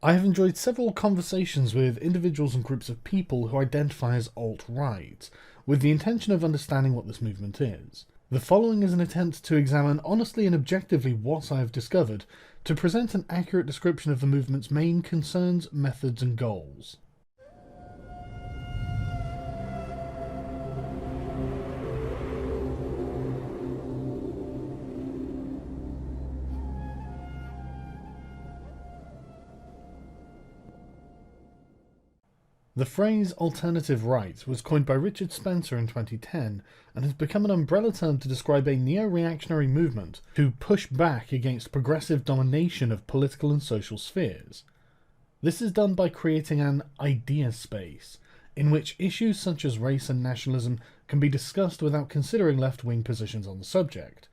I have enjoyed several conversations with individuals and groups of people who identify as alt-right, with the intention of understanding what this movement is. The following is an attempt to examine honestly and objectively what I have discovered, to present an accurate description of the movement's main concerns, methods, and goals. The phrase alternative right was coined by Richard Spencer in 2010 and has become an umbrella term to describe a neo-reactionary movement to push back against progressive domination of political and social spheres. This is done by creating an idea space, in which issues such as race and nationalism can be discussed without considering left-wing positions on the subject.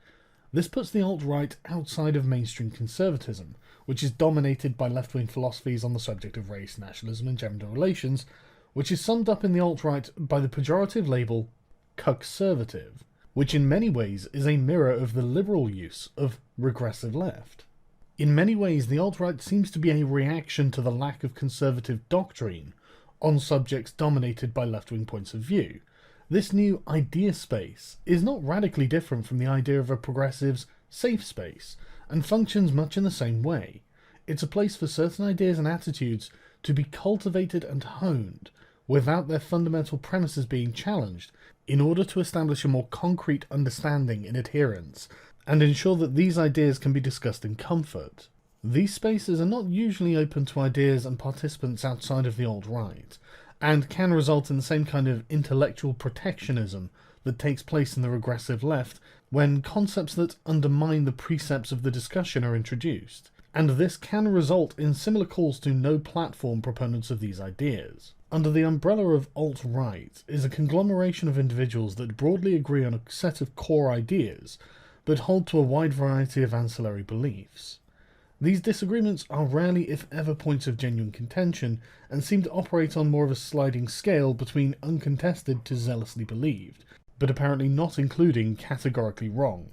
This puts the alt-right outside of mainstream conservatism, which is dominated by left-wing philosophies on the subject of race, nationalism and gender relations, which is summed up in the alt-right by the pejorative label cuckservative, which in many ways is a mirror of the liberal use of regressive left. In many ways, the alt-right seems to be a reaction to the lack of conservative doctrine on subjects dominated by left-wing points of view. This new idea space is not radically different from the idea of a progressive's safe space, and functions much in the same way. It's a place for certain ideas and attitudes to be cultivated and honed, without their fundamental premises being challenged, in order to establish a more concrete understanding and adherence, and ensure that these ideas can be discussed in comfort. These spaces are not usually open to ideas and participants outside of the alt-right, and can result in the same kind of intellectual protectionism that takes place in the regressive left when concepts that undermine the precepts of the discussion are introduced, and this can result in similar calls to no platform proponents of these ideas. Under the umbrella of alt-right is a conglomeration of individuals that broadly agree on a set of core ideas, but hold to a wide variety of ancillary beliefs. These disagreements are rarely, if ever, points of genuine contention, and seem to operate on more of a sliding scale between uncontested to zealously believed, but apparently not including categorically wrong.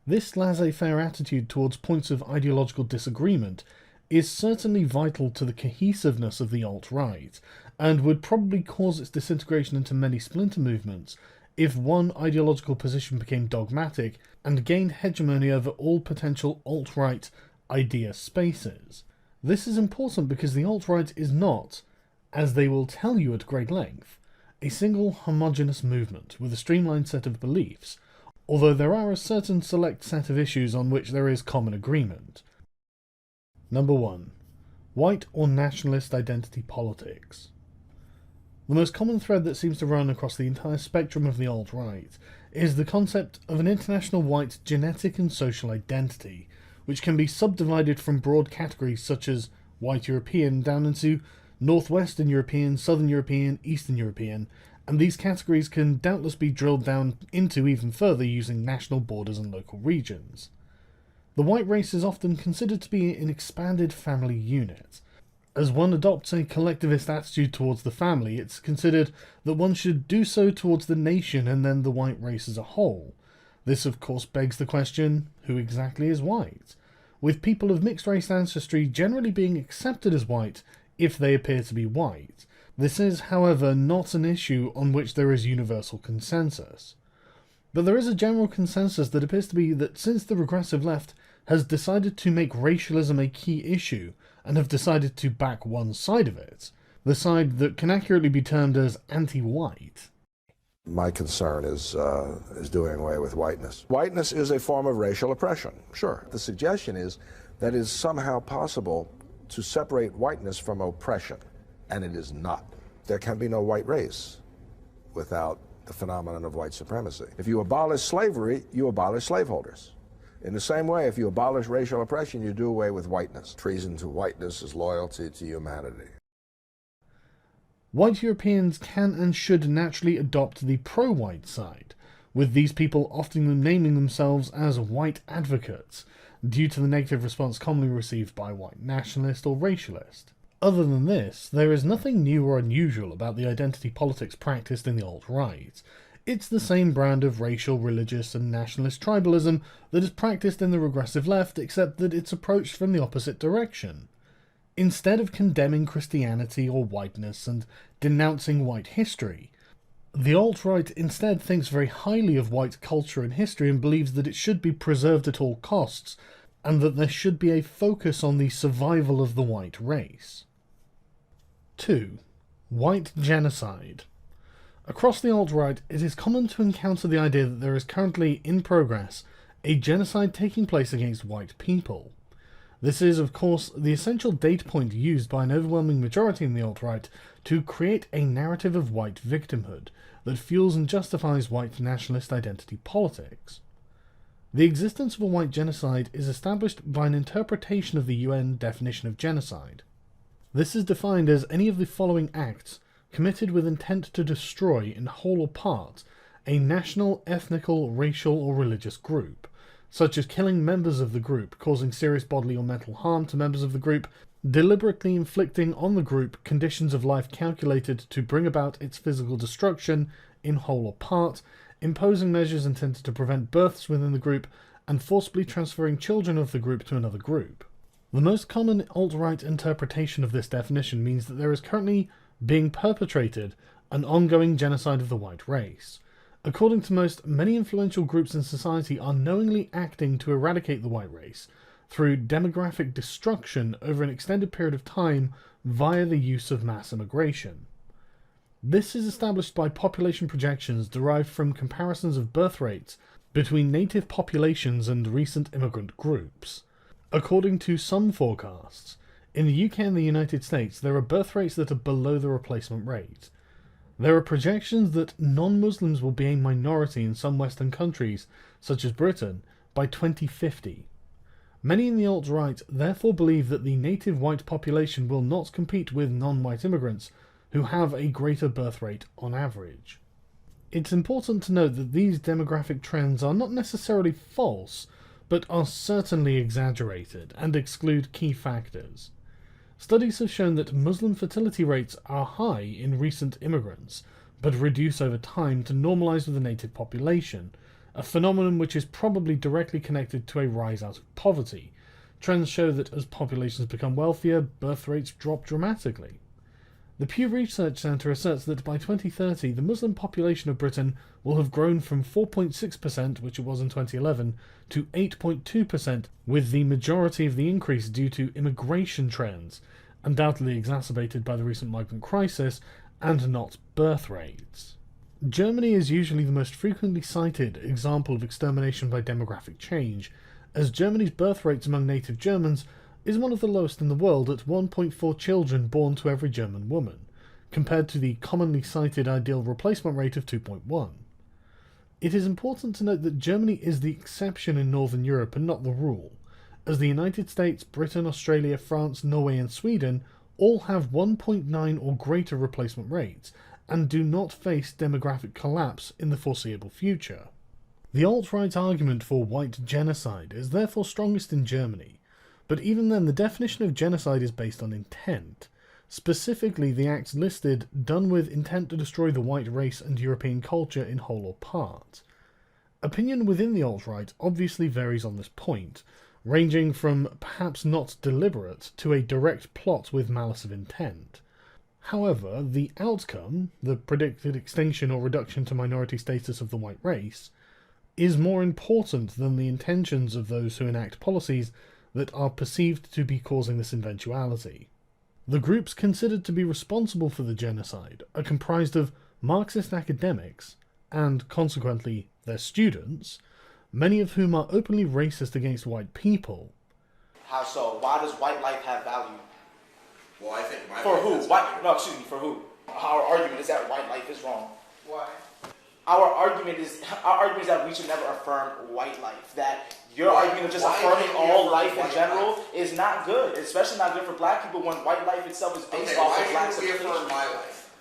This laissez-faire attitude towards points of ideological disagreement is certainly vital to the cohesiveness of the alt-right, and would probably cause its disintegration into many splinter movements if one ideological position became dogmatic and gained hegemony over all potential alt-right idea spaces. This is important because the alt-right is not, as they will tell you at great length, a single homogeneous movement with a streamlined set of beliefs, although there are a certain select set of issues on which there is common agreement. Number 1. White or nationalist identity politics. The most common thread that seems to run across the entire spectrum of the alt-right is the concept of an international white genetic and social identity, which can be subdivided from broad categories such as white European down into Northwestern European, Southern European, Eastern European, and these categories can doubtless be drilled down into even further using national borders and local regions. The white race is often considered to be an expanded family unit. As one adopts a collectivist attitude towards the family, it's considered that one should do so towards the nation and then the white race as a whole. This of course begs the question, who exactly is white? With people of mixed race ancestry generally being accepted as white if they appear to be white. This is, however, not an issue on which there is universal consensus. But there is a general consensus that appears to be that since the regressive left has decided to make racialism a key issue and have decided to back one side of it, the side that can accurately be termed as anti-white. My concern is doing away with whiteness. Whiteness is a form of racial oppression, sure. The suggestion is that it is somehow possible to separate whiteness from oppression, and it is not. There can be no white race without the phenomenon of white supremacy. If you abolish slavery, you abolish slaveholders. In the same way, if you abolish racial oppression, you do away with whiteness. Treason to whiteness is loyalty to humanity. White Europeans can and should naturally adopt the pro-white side, with these people often naming themselves as white advocates, due to the negative response commonly received by white nationalist or racialist. Other than this, there is nothing new or unusual about the identity politics practiced in the alt-right. It's the same brand of racial, religious and nationalist tribalism that is practiced in the regressive left, except that it's approached from the opposite direction. instead of condemning Christianity or whiteness and denouncing white history. The alt-right instead thinks very highly of white culture and history and believes that it should be preserved at all costs, and that there should be a focus on the survival of the white race. 2. White genocide. Across the alt-right, it is common to encounter the idea that there is currently, in progress, a genocide taking place against white people. This is, of course, the essential data point used by an overwhelming majority in the alt-right to create a narrative of white victimhood that fuels and justifies white nationalist identity politics. The existence of a white genocide is established by an interpretation of the UN definition of genocide. This is defined as any of the following acts committed with intent to destroy, in whole or part, a national, ethnical, racial, or religious group, such as killing members of the group, causing serious bodily or mental harm to members of the group, deliberately inflicting on the group conditions of life calculated to bring about its physical destruction, in whole or part, imposing measures intended to prevent births within the group, and forcibly transferring children of the group to another group. The most common alt-right interpretation of this definition means that there is currently being perpetrated an ongoing genocide of the white race. According to most, many influential groups in society are knowingly acting to eradicate the white race through demographic destruction over an extended period of time via the use of mass immigration. This is established by population projections derived from comparisons of birth rates between native populations and recent immigrant groups. According to some forecasts, in the UK and the United States, there are birth rates that are below the replacement rate. There are projections that non-Muslims will be a minority in some Western countries, such as Britain, by 2050. Many in the alt-right therefore believe that the native white population will not compete with non-white immigrants, who have a greater birth rate on average. It's important to note that these demographic trends are not necessarily false, but are certainly exaggerated and exclude key factors. Studies have shown that Muslim fertility rates are high in recent immigrants, but reduce over time to normalize with the native population, a phenomenon which is probably directly connected to a rise out of poverty. Trends show that as populations become wealthier, birth rates drop dramatically. The Pew Research Centre asserts that by 2030, the Muslim population of Britain will have grown from 4.6%, which it was in 2011, to 8.2%, with the majority of the increase due to immigration trends, undoubtedly exacerbated by the recent migrant crisis, and not birth rates. Germany is usually the most frequently cited example of extermination by demographic change, as Germany's birth rates among native Germans is one of the lowest in the world at 1.4 children born to every German woman, compared to the commonly cited ideal replacement rate of 2.1. It is important to note that Germany is the exception in Northern Europe and not the rule, as the United States, Britain, Australia, France, Norway and Sweden all have 1.9 or greater replacement rates, and do not face demographic collapse in the foreseeable future. The alt-right argument for white genocide is therefore strongest in Germany, but even then the definition of genocide is based on intent, specifically the acts listed done with intent to destroy the white race and European culture in whole or part. Opinion within the alt-right obviously varies on this point, ranging from perhaps not deliberate to a direct plot with malice of intent. However, the outcome, the predicted extinction or reduction to minority status of the white race, is more important than the intentions of those who enact policies that are perceived to be causing this eventuality. The groups considered to be responsible for the genocide are comprised of Marxist academics, and consequently their students, many of whom are openly racist against white people. How so? Why does white life have value? Well, I think For who? For who? Our argument is that white life is wrong. Why? Our argument is that we should never affirm white life. That your argument of just affirming all life in general is not good, especially not good for black people when white life itself is based off of black civilization. Why shouldn't we affirm my life?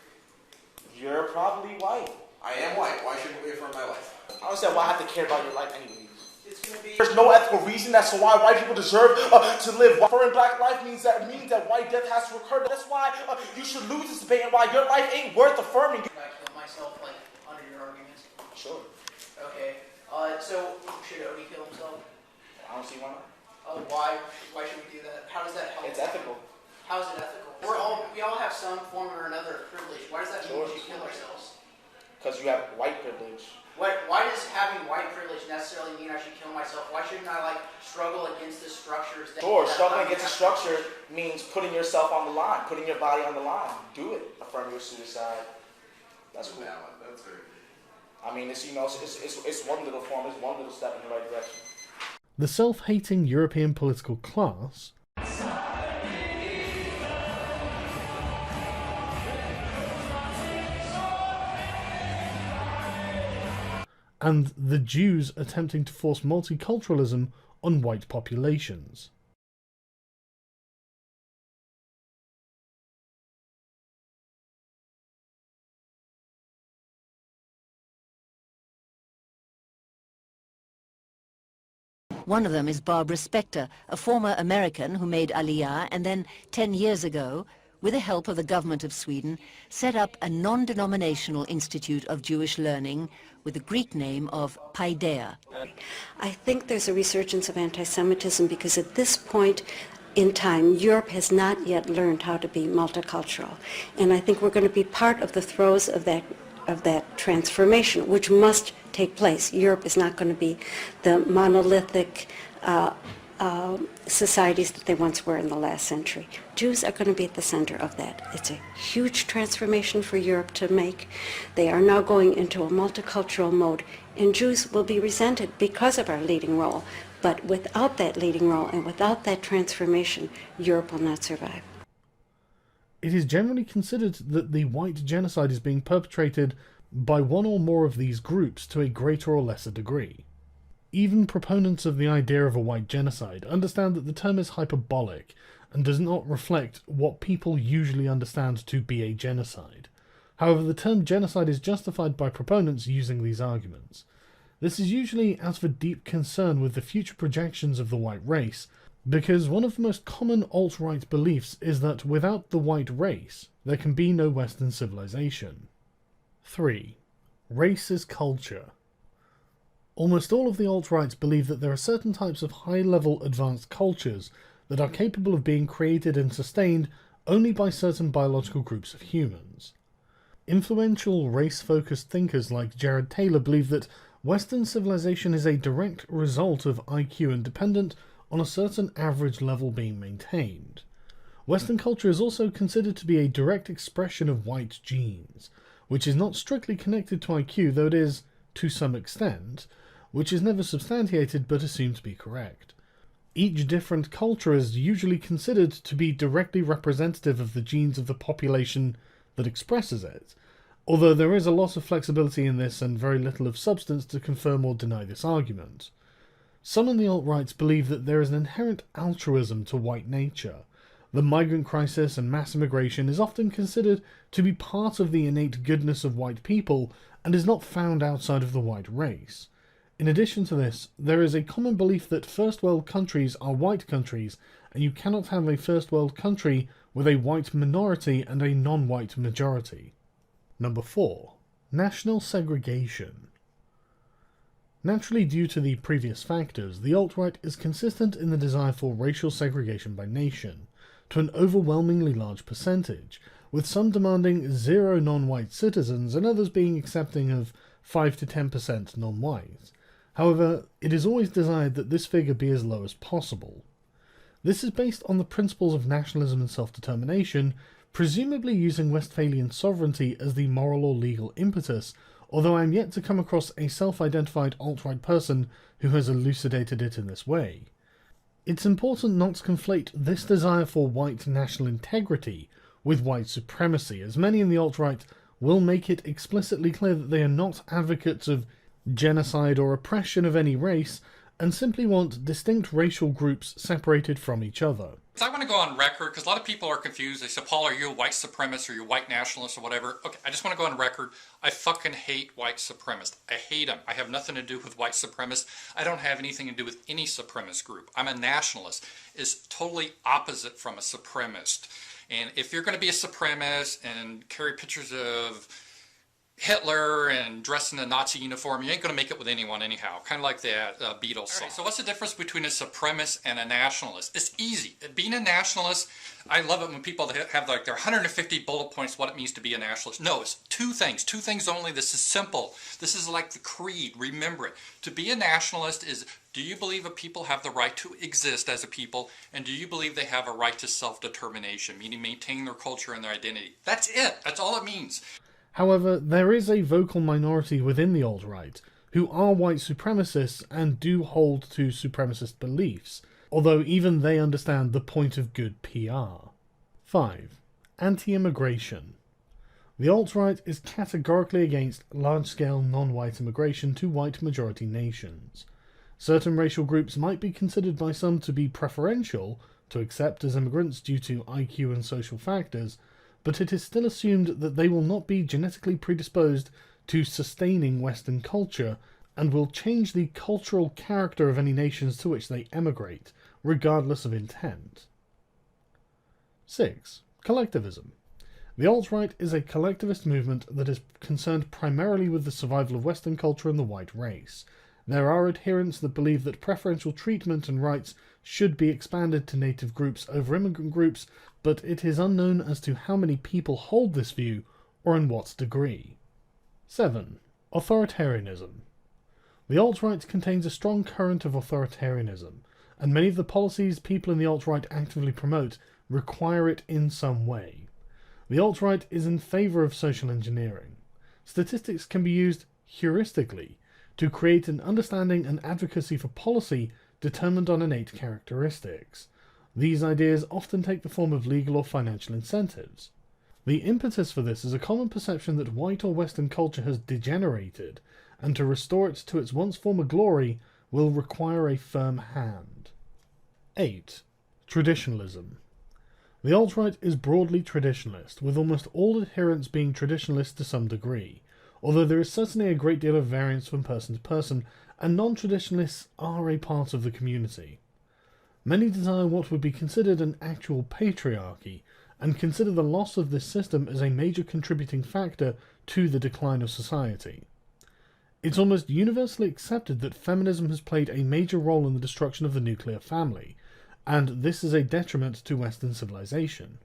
You're probably white. I am white. Why shouldn't we affirm my life? I don't understand why I have to care about your life anyways. It's gonna be. There's no ethical reason as to why white people deserve to live. Affirming black life means that white death has to occur. That's why you should lose this debate and why your life ain't worth affirming. Can I kill myself, like, under your arguments? Sure. Okay. So should Odie kill himself? I don't see why not. Why? Why should we do that? How does that help? It's ethical. How is it ethical? We all have some form or another of privilege. Why does that mean we should kill ourselves? Because you have white privilege. Why does having white privilege necessarily mean I should kill myself? Why shouldn't I struggle against the structures? Sure, struggling against the structure means putting yourself on the line, putting your body on the line. Do it. Affirm your suicide. That's cool. That's very good. I mean, it's one little form, it's one little step in the right direction. The self-hating European political class and the Jews attempting to force multiculturalism on white populations. One of them is Barbara Specter, a former American who made Aliyah and then 10 years ago, with the help of the government of Sweden, set up a non-denominational institute of Jewish learning with the Greek name of Paideia. I think there's a resurgence of anti-Semitism because at this point in time, Europe has not yet learned how to be multicultural. And I think we're going to be part of the throes of that transformation, which must take place. Europe is not going to be the monolithic societies that they once were in the last century. Jews are going to be at the center of that. It's a huge transformation for Europe to make. They are now going into a multicultural mode, and Jews will be resented because of our leading role. But without that leading role and without that transformation, Europe will not survive. It is generally considered that the white genocide is being perpetrated by one or more of these groups to a greater or lesser degree. Even proponents of the idea of a white genocide understand that the term is hyperbolic and does not reflect what people usually understand to be a genocide. However, the term genocide is justified by proponents using these arguments. This is usually out of a deep concern with the future projections of the white race, because one of the most common alt-right beliefs is that without the white race, there can be no Western civilization. 3. Race is culture. Almost all of the alt-rights believe that there are certain types of high-level advanced cultures that are capable of being created and sustained only by certain biological groups of humans. Influential race-focused thinkers like Jared Taylor believe that Western civilization is a direct result of IQ and dependent on a certain average level being maintained. Western culture is also considered to be a direct expression of white genes, which is not strictly connected to IQ, though it is, to some extent, which is never substantiated but assumed to be correct. Each different culture is usually considered to be directly representative of the genes of the population that expresses it, although there is a lot of flexibility in this and very little of substance to confirm or deny this argument. Some in the alt-rights believe that there is an inherent altruism to white nature. The migrant crisis and mass immigration is often considered to be part of the innate goodness of white people and is not found outside of the white race. In addition to this, there is a common belief that first world countries are white countries, and you cannot have a first world country with a white minority and a non-white majority. Number 4. National segregation. Naturally, due to the previous factors, the alt-right is consistent in the desire for racial segregation by nation, to an overwhelmingly large percentage, with some demanding 0 non-white citizens and others being accepting of 5 to 10% non-white. However, it is always desired that this figure be as low as possible. This is based on the principles of nationalism and self-determination, presumably using Westphalian sovereignty as the moral or legal impetus, although I am yet to come across a self-identified alt-right person who has elucidated it in this way. It's important not to conflate this desire for white national integrity with white supremacy, as many in the alt-right will make it explicitly clear that they are not advocates of genocide or oppression of any race, and simply want distinct racial groups separated from each other. I want to go on record, because a lot of people are confused. They say, Paul, are you a white supremacist or you a white nationalist or whatever? Okay, I just want to go on record. I fucking hate white supremacists. I hate them. I have nothing to do with white supremacists. I don't have anything to do with any supremacist group. I'm a nationalist. It's totally opposite from a supremacist. And if you're going to be a supremacist and carry pictures of Hitler and dressed in a Nazi uniform, you ain't going to make it with anyone anyhow. Kind of like that Beatles song. Right, so what's the difference between a supremacist and a nationalist? It's easy. Being a nationalist, I love it when people have like their 150 bullet points what it means to be a nationalist. No, it's two things only. This is simple. This is like the creed. Remember it. To be a nationalist is, do you believe that people have the right to exist as a people, and do you believe they have a right to self-determination, meaning maintaining their culture and their identity? That's it. That's all it means. However, there is a vocal minority within the alt-right who are white supremacists and do hold to supremacist beliefs, although even they understand the point of good PR. 5. Anti-immigration. The alt-right is categorically against large-scale non-white immigration to white majority nations. Certain racial groups might be considered by some to be preferential to accept as immigrants due to IQ and social factors, but it is still assumed that they will not be genetically predisposed to sustaining Western culture and will change the cultural character of any nations to which they emigrate, regardless of intent. 6. Collectivism. The alt-right is a collectivist movement that is concerned primarily with the survival of Western culture and the white race. There are adherents that believe that preferential treatment and rights should be expanded to native groups over immigrant groups, but it is unknown as to how many people hold this view or in what degree. 7. Authoritarianism. The alt-right contains a strong current of authoritarianism, and many of the policies people in the alt-right actively promote require it in some way. The alt-right is in favour of social engineering. Statistics can be used heuristically to create an understanding and advocacy for policy determined on innate characteristics. These ideas often take the form of legal or financial incentives. The impetus for this is a common perception that white or Western culture has degenerated, and to restore it to its once former glory will require a firm hand. 8. Traditionalism. The alt-right is broadly traditionalist, with almost all adherents being traditionalists to some degree, although there is certainly a great deal of variance from person to person, and non-traditionalists are a part of the community. Many desire what would be considered an actual patriarchy, and consider the loss of this system as a major contributing factor to the decline of society. It's almost universally accepted that feminism has played a major role in the destruction of the nuclear family, and this is a detriment to Western civilization.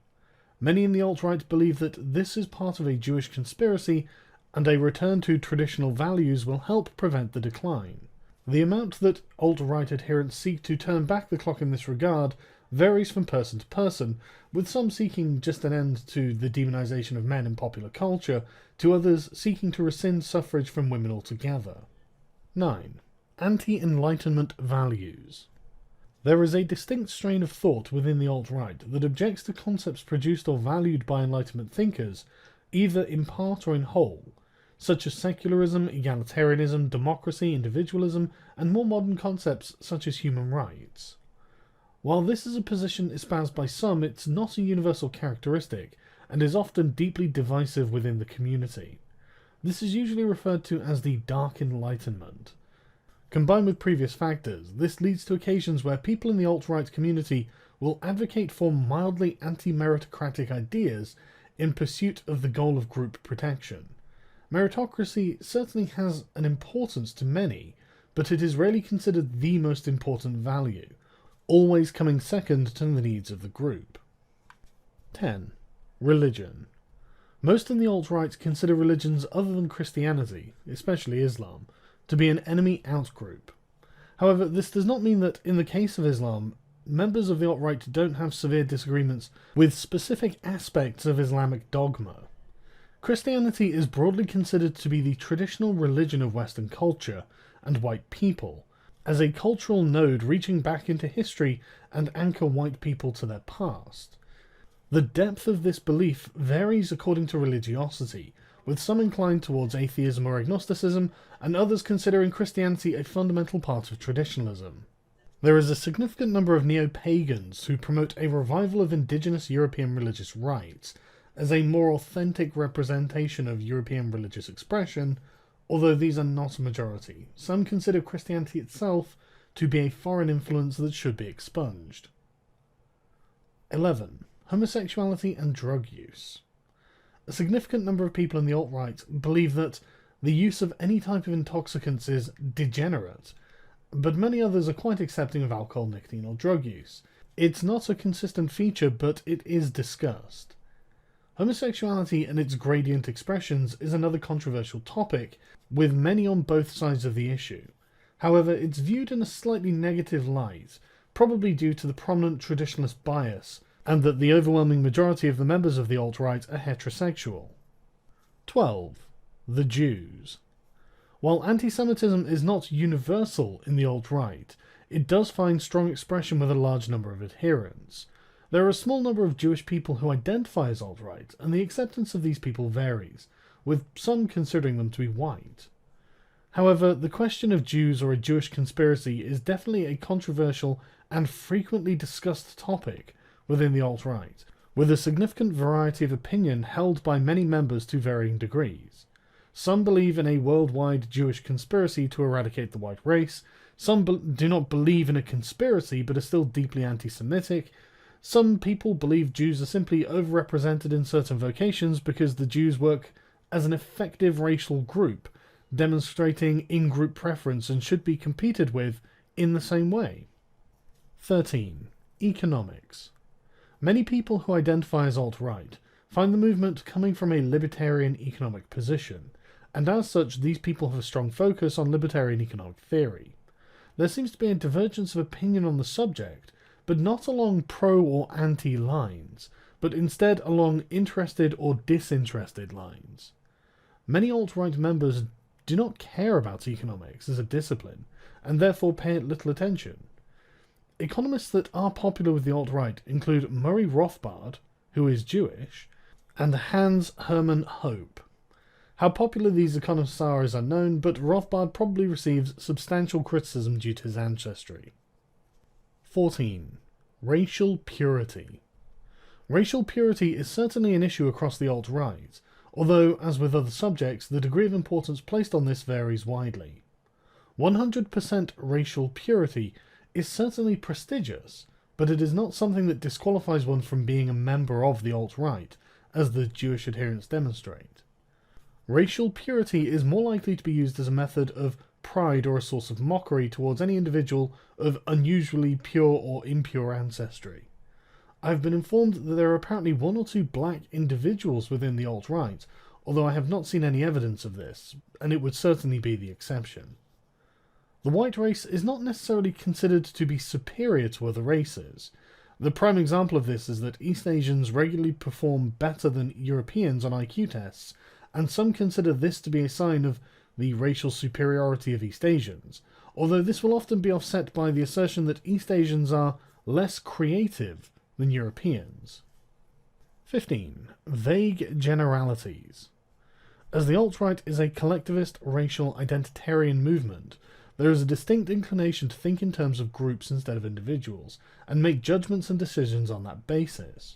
Many in the alt-right believe that this is part of a Jewish conspiracy, and a return to traditional values will help prevent the decline. The amount that alt-right adherents seek to turn back the clock in this regard varies from person to person, with some seeking just an end to the demonization of men in popular culture, to others seeking to rescind suffrage from women altogether. 9. Anti-Enlightenment values. There is a distinct strain of thought within the alt-right that objects to concepts produced or valued by Enlightenment thinkers, either in part or in whole, such as secularism, egalitarianism, democracy, individualism, and more modern concepts such as human rights. While this is a position espoused by some, it's not a universal characteristic, and is often deeply divisive within the community. This is usually referred to as the Dark Enlightenment. Combined with previous factors, this leads to occasions where people in the alt-right community will advocate for mildly anti-meritocratic ideas in pursuit of the goal of group protection. Meritocracy certainly has an importance to many, but it is rarely considered the most important value, always coming second to the needs of the group. 10. Religion. Most in the alt-right consider religions other than Christianity, especially Islam, to be an enemy out-group. However, this does not mean that, in the case of Islam, members of the alt-right don't have severe disagreements with specific aspects of Islamic dogma. Christianity is broadly considered to be the traditional religion of Western culture and white people, as a cultural node reaching back into history and anchor white people to their past. The depth of this belief varies according to religiosity, with some inclined towards atheism or agnosticism, and others considering Christianity a fundamental part of traditionalism. There is a significant number of neo-pagans who promote a revival of indigenous European religious rites, as a more authentic representation of European religious expression, although these are not a majority. Some consider Christianity itself to be a foreign influence that should be expunged. 11. Homosexuality and drug use. A significant number of people in the alt-right believe that the use of any type of intoxicants is degenerate, but many others are quite accepting of alcohol, nicotine, or drug use. It's not a consistent feature, but it is discussed. Homosexuality and its gradient expressions is another controversial topic, with many on both sides of the issue. However, it's viewed in a slightly negative light, probably due to the prominent traditionalist bias, and that the overwhelming majority of the members of the alt-right are heterosexual. 12. The Jews. While anti-Semitism is not universal in the alt-right, it does find strong expression with a large number of adherents. There are a small number of Jewish people who identify as alt-right, and the acceptance of these people varies, with some considering them to be white. However, the question of Jews or a Jewish conspiracy is definitely a controversial and frequently discussed topic within the alt-right, with a significant variety of opinion held by many members to varying degrees. Some believe in a worldwide Jewish conspiracy to eradicate the white race, some do not believe in a conspiracy but are still deeply anti-Semitic. Some people believe Jews are simply overrepresented in certain vocations because the Jews work as an effective racial group, demonstrating in-group preference and should be competed with in the same way. 13. Economics. Many people who identify as alt-right find the movement coming from a libertarian economic position, and as such these people have a strong focus on libertarian economic theory. There seems to be a divergence of opinion on the subject, but not along pro or anti lines, but instead along interested or disinterested lines. Many alt-right members do not care about economics as a discipline, and therefore pay it little attention. Economists that are popular with the alt-right include Murray Rothbard, who is Jewish, and Hans Hermann Hope. How popular these economists are is unknown, but Rothbard probably receives substantial criticism due to his ancestry. 14. Racial purity. Racial purity is certainly an issue across the alt-right, although, as with other subjects, the degree of importance placed on this varies widely. 100% racial purity is certainly prestigious, but it is not something that disqualifies one from being a member of the alt-right, as the Jewish adherents demonstrate. Racial purity is more likely to be used as a method of pride or a source of mockery towards any individual of unusually pure or impure ancestry. I have been informed that there are apparently 1 or 2 black individuals within the alt-right, although I have not seen any evidence of this, and it would certainly be the exception. The white race is not necessarily considered to be superior to other races. The prime example of this is that East Asians regularly perform better than Europeans on IQ tests, and some consider this to be a sign of the racial superiority of East Asians, although this will often be offset by the assertion that East Asians are less creative than Europeans. 15. Vague generalities. As the alt-right is a collectivist, racial, identitarian movement, there is a distinct inclination to think in terms of groups instead of individuals, and make judgments and decisions on that basis.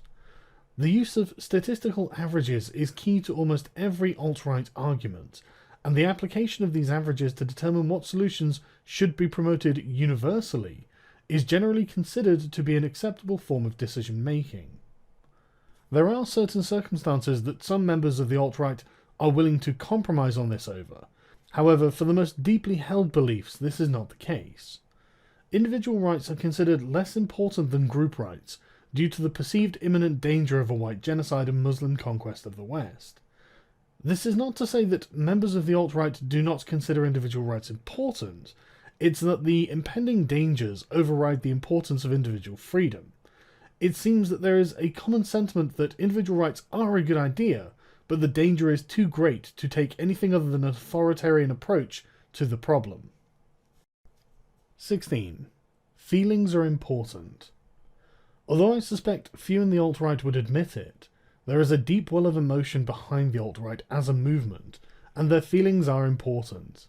The use of statistical averages is key to almost every alt-right argument, and the application of these averages to determine what solutions should be promoted universally is generally considered to be an acceptable form of decision-making. There are certain circumstances that some members of the alt-right are willing to compromise on this over. However, for the most deeply held beliefs, this is not the case. Individual rights are considered less important than group rights, due to the perceived imminent danger of a white genocide and Muslim conquest of the West. This is not to say that members of the alt-right do not consider individual rights important, it's that the impending dangers override the importance of individual freedom. It seems that there is a common sentiment that individual rights are a good idea, but the danger is too great to take anything other than an authoritarian approach to the problem. 16. Feelings are important. Although I suspect few in the alt-right would admit it, there is a deep well of emotion behind the alt-right as a movement, and their feelings are important.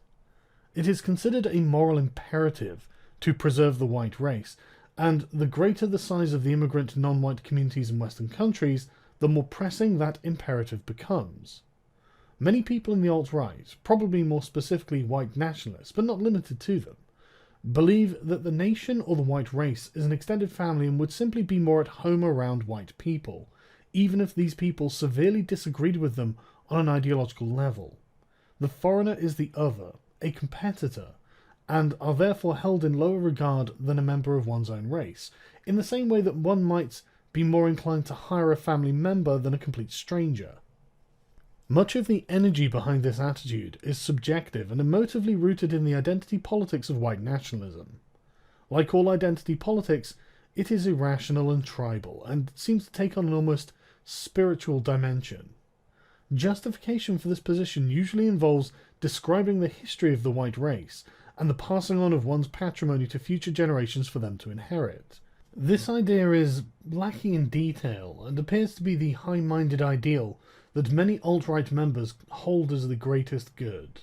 It is considered a moral imperative to preserve the white race, and the greater the size of the immigrant non-white communities in Western countries, the more pressing that imperative becomes. Many people in the alt-right, probably more specifically white nationalists, but not limited to them, believe that the nation or the white race is an extended family and would simply be more at home around white people, even if these people severely disagreed with them on an ideological level. The foreigner is the other, a competitor, and are therefore held in lower regard than a member of one's own race, in the same way that one might be more inclined to hire a family member than a complete stranger. Much of the energy behind this attitude is subjective and emotively rooted in the identity politics of white nationalism. Like all identity politics, it is irrational and tribal, and seems to take on an almost spiritual dimension. Justification for this position usually involves describing the history of the white race, and the passing on of one's patrimony to future generations for them to inherit. This idea is lacking in detail, and appears to be the high-minded ideal that many alt-right members hold as the greatest good.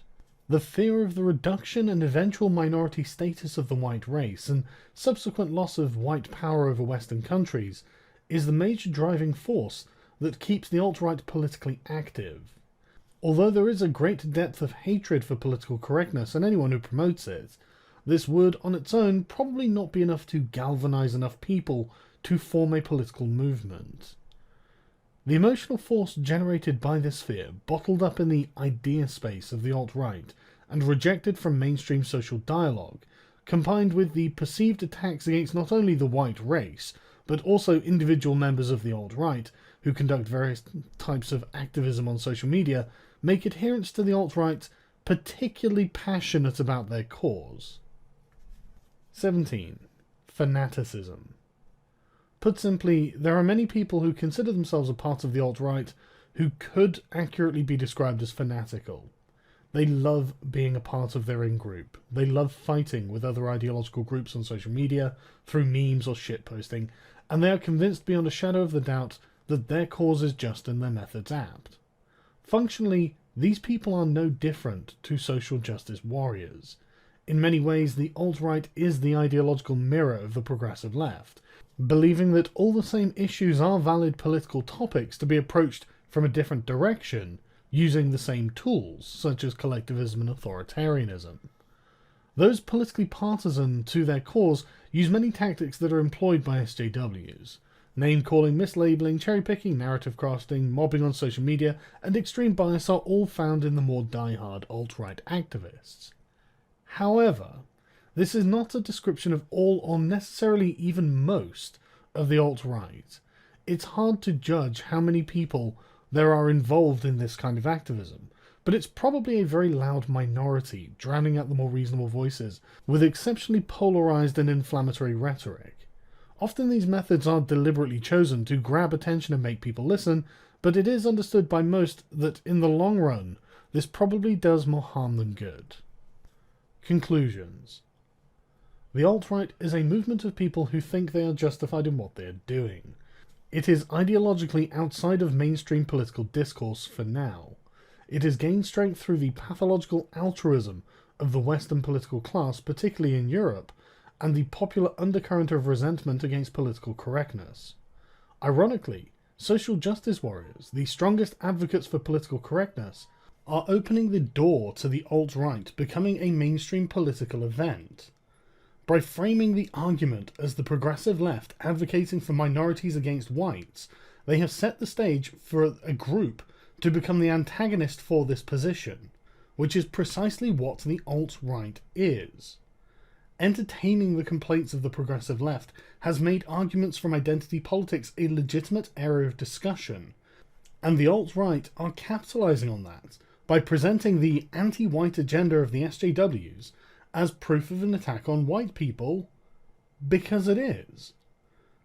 The fear of the reduction and eventual minority status of the white race, and subsequent loss of white power over Western countries, is the major driving force that keeps the alt-right politically active. Although there is a great depth of hatred for political correctness and anyone who promotes it, this would on its own probably not be enough to galvanize enough people to form a political movement. The emotional force generated by this fear, bottled up in the idea space of the alt-right and rejected from mainstream social dialogue, combined with the perceived attacks against not only the white race, but also individual members of the alt-right who conduct various types of activism on social media, make adherents to the alt-right particularly passionate about their cause. 17. Fanaticism. Put simply, there are many people who consider themselves a part of the alt-right who could accurately be described as fanatical. They love being a part of their in-group. They love fighting with other ideological groups on social media, through memes or shitposting, and they are convinced beyond a shadow of the doubt that their cause is just and their methods apt. Functionally, these people are no different to social justice warriors. In many ways, the alt-right is the ideological mirror of the progressive left, believing that all the same issues are valid political topics to be approached from a different direction, using the same tools, such as collectivism and authoritarianism. Those politically partisan to their cause use many tactics that are employed by SJWs. Name-calling, mislabeling, cherry-picking, narrative crafting, mobbing on social media, and extreme bias are all found in the more die-hard alt-right activists. However, this is not a description of all or necessarily even most of the alt-right. It's hard to judge how many people there are involved in this kind of activism, but it's probably a very loud minority, drowning out the more reasonable voices, with exceptionally polarized and inflammatory rhetoric. Often these methods are deliberately chosen to grab attention and make people listen, but it is understood by most that in the long run, this probably does more harm than good. Conclusions. The alt-right is a movement of people who think they are justified in what they are doing. It is ideologically outside of mainstream political discourse for now. It has gained strength through the pathological altruism of the Western political class, particularly in Europe, and the popular undercurrent of resentment against political correctness. Ironically, social justice warriors, the strongest advocates for political correctness, are opening the door to the alt-right becoming a mainstream political event. By framing the argument as the progressive left advocating for minorities against whites, they have set the stage for a group to become the antagonist for this position, which is precisely what the alt-right is. Entertaining the complaints of the progressive left has made arguments from identity politics a legitimate area of discussion, and the alt-right are capitalizing on that by presenting the anti-white agenda of the SJWs as proof of an attack on white people, because it is.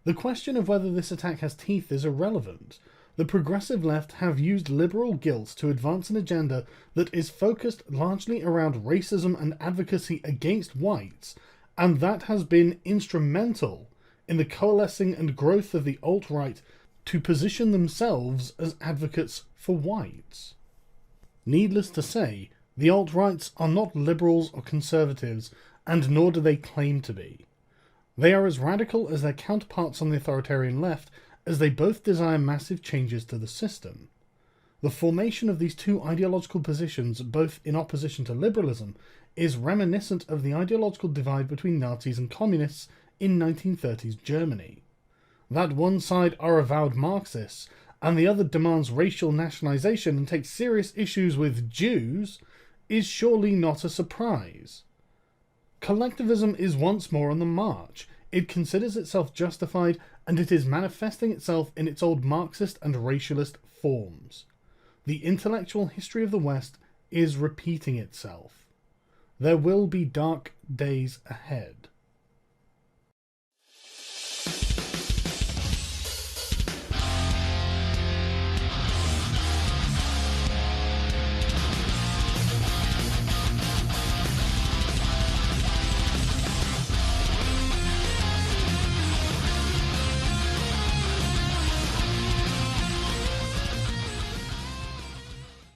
The question of whether this attack has teeth is irrelevant. The progressive left have used liberal guilt to advance an agenda that is focused largely around racism and advocacy against whites, and that has been instrumental in the coalescing and growth of the alt-right to position themselves as advocates for whites. Needless to say, the alt-rights are not liberals or conservatives, and nor do they claim to be. They are as radical as their counterparts on the authoritarian left, as they both desire massive changes to the system. The formation of these two ideological positions, both in opposition to liberalism, is reminiscent of the ideological divide between Nazis and communists in 1930s Germany. That one side are avowed Marxists, and the other demands racial nationalization and takes serious issues with Jews, is surely not a surprise. Collectivism is once more on the march. It considers itself justified, and it is manifesting itself in its old Marxist and racialist forms. The intellectual history of the West is repeating itself. There will be dark days ahead.